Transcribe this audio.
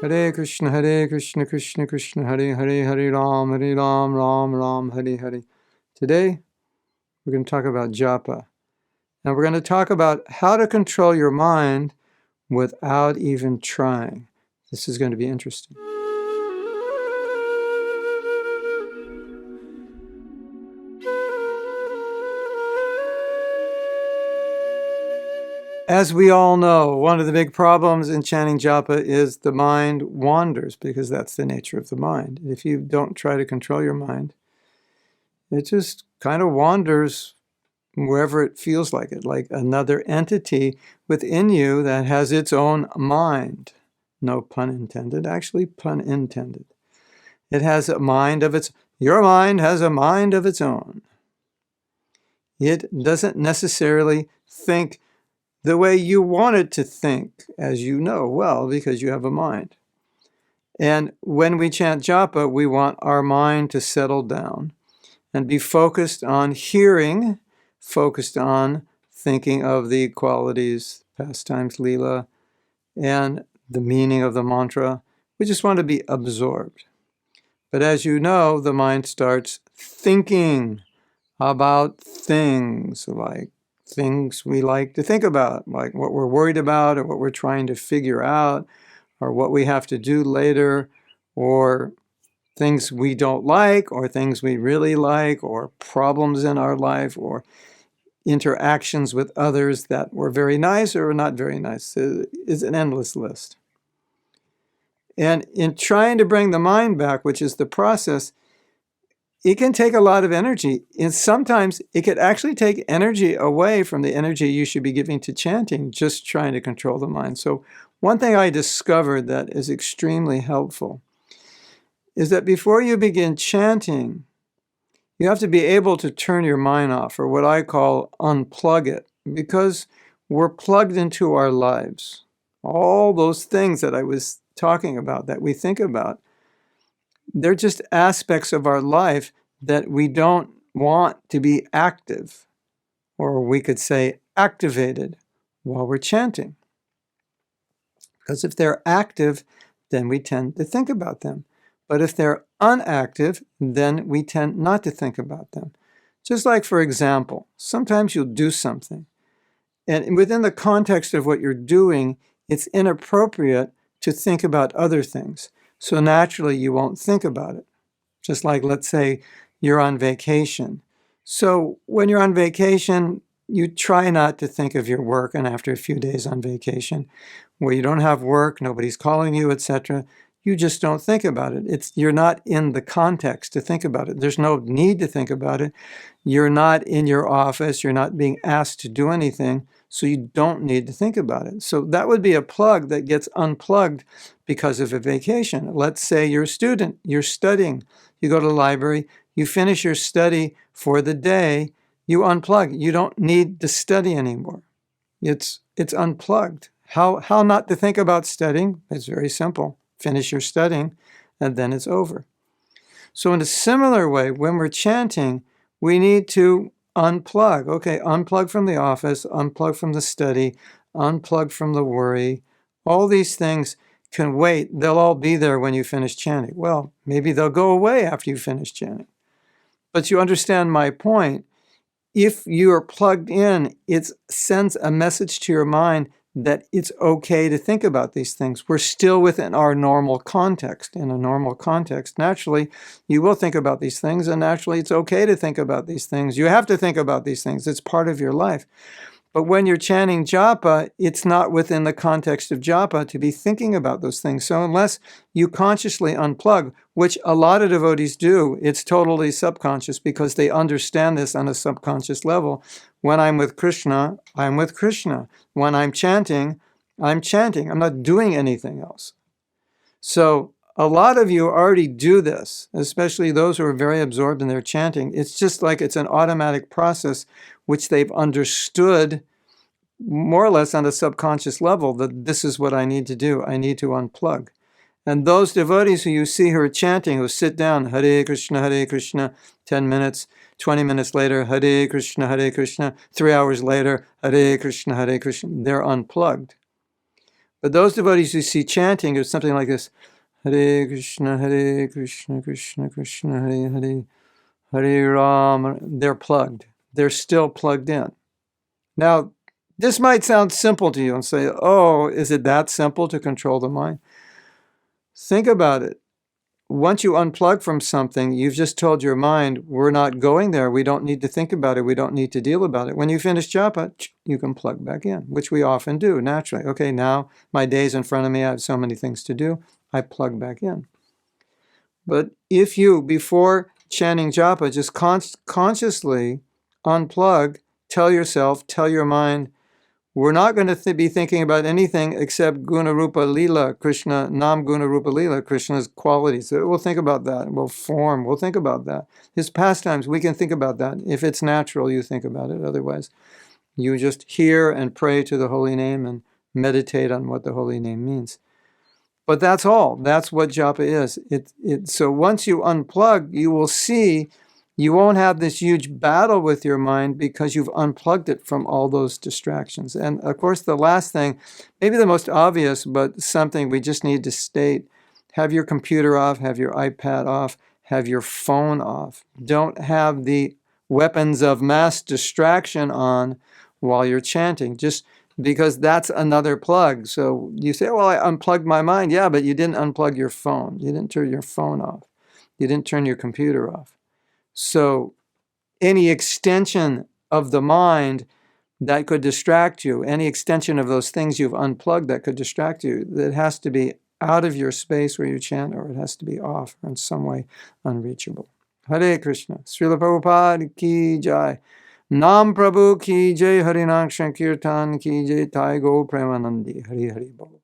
Hare Krishna, Krishna Krishna, Hare Hare, Hare Ram, Ram Ram, Hare Hare. Today, we're going to talk about japa. And we're going to talk about how to control your mind without even trying. This is going to be interesting. As we all know, one of the big problems in chanting japa is the mind wanders, because that's the nature of the mind. If you don't try to control your mind, it just kind of wanders wherever it feels like it, like another entity within you that has its own mind. No pun intended, actually pun intended. It has a mind of its, your mind has a mind of its own. It doesn't necessarily think the way you want it to think, as you know well, because you have a mind. And when we chant japa, we want our mind to settle down and be focused on hearing, focused on thinking of the qualities, pastimes, lila, and the meaning of the mantra. We just want to be absorbed. But as you know, the mind starts thinking about things, like things we like to think about, like what we're worried about or what we're trying to figure out or what we have to do later, or things we don't like or things we really like, or problems in our life, or interactions with others that were very nice or not very nice. It's an endless list. And in trying to bring the mind back, which is the process, it can take a lot of energy. And sometimes it could actually take energy away from the energy you should be giving to chanting, just trying to control the mind. So one thing I discovered that is extremely helpful is that before you begin chanting, you have to be able to turn your mind off, or what I call unplug it, because we're plugged into our lives. All those things that I was talking about that we think about, they're just aspects of our life that we don't want to be active, or we could say activated, while we're chanting. Because if they're active, then we tend to think about them. But if they're inactive, then we tend not to think about them. Just like, for example, sometimes you'll do something, and within the context of what you're doing, it's inappropriate to think about other things. So naturally, you won't think about it. Just like, let's say, you're on vacation. So when you're on vacation, you try not to think of your work, and after a few days on vacation, where you don't have work, nobody's calling you, etc., you just don't think about it. You're not in the context to think about it. There's no need to think about it. You're not in your office. You're not being asked to do anything, so you don't need to think about it. So that would be a plug that gets unplugged because of a vacation. Let's say you're a student, you're studying, you go to the library, you finish your study for the day, you unplug. You don't need to study anymore. It's unplugged. How not to think about studying? It's very simple. Finish your studying, and then it's over. So in a similar way, when we're chanting, we need to unplug. Okay, unplug from the office, unplug from the study, unplug from the worry. All these things can wait. They'll all be there when you finish chanting. Well, maybe they'll go away after you finish chanting. But you understand my point. If you are plugged in, it sends a message to your mind that it's okay to think about these things. We're still within our normal context. In a normal context, naturally, you will think about these things, and naturally, it's okay to think about these things. You have to think about these things. It's part of your life. But when you're chanting japa, it's not within the context of japa to be thinking about those things. So unless you consciously unplug, which a lot of devotees do, it's totally subconscious because they understand this on a subconscious level. When I'm with Krishna, I'm with Krishna. When I'm chanting, I'm chanting. I'm not doing anything else. So a lot of you already do this, especially those who are very absorbed in their chanting. It's just like it's an automatic process which they've understood more or less on a subconscious level, that this is what I need to do. I need to unplug. And those devotees who you see who are chanting, who sit down, Hare Krishna, 10 minutes, 20 minutes later, Hare Krishna, 3 hours later, Hare Krishna, they're unplugged. But those devotees who see chanting, it's something like this: Hare Krishna, Krishna Krishna, Hare Hare, Hare Ram. They're plugged. They're still plugged in. Now, this might sound simple to you and say, oh, is it that simple to control the mind? Think about it. Once you unplug from something, you've just told your mind, we're not going there. We don't need to think about it. We don't need to deal about it. When you finish japa, you can plug back in, which we often do naturally. Okay, now my day's in front of me. I have so many things to do. I plug back in. But if you, before chanting japa, just consciously unplug, tell yourself, tell your mind, we're not going to be thinking about anything except Guna Rupa Lila, Krishna, Nam Guna Rupa Lila, Krishna's qualities. So we'll think about that. We'll think about that. His pastimes, we can think about that. If it's natural, you think about it. Otherwise, you just hear and pray to the holy name and meditate on what the holy name means. But that's all. That's what japa is. So once you unplug, you will see you won't have this huge battle with your mind because you've unplugged it from all those distractions. And of course, the last thing, maybe the most obvious, but something we just need to state, have your computer off, have your iPad off, have your phone off. Don't have the weapons of mass distraction on while you're chanting, just because that's another plug. So you say, well, I unplugged my mind. Yeah, but you didn't unplug your phone. You didn't turn your phone off. You didn't turn your computer off. So any extension of the mind that could distract you, any extension of those things you've unplugged that could distract you, that has to be out of your space where you chant, or it has to be off or in some way unreachable. Hare Krishna. Srila Prabhupada ki jai. Nam Prabhu ki jai. Harinam Sankirtan ki jai. Tai Go Premanandi. Hari Hari Bol.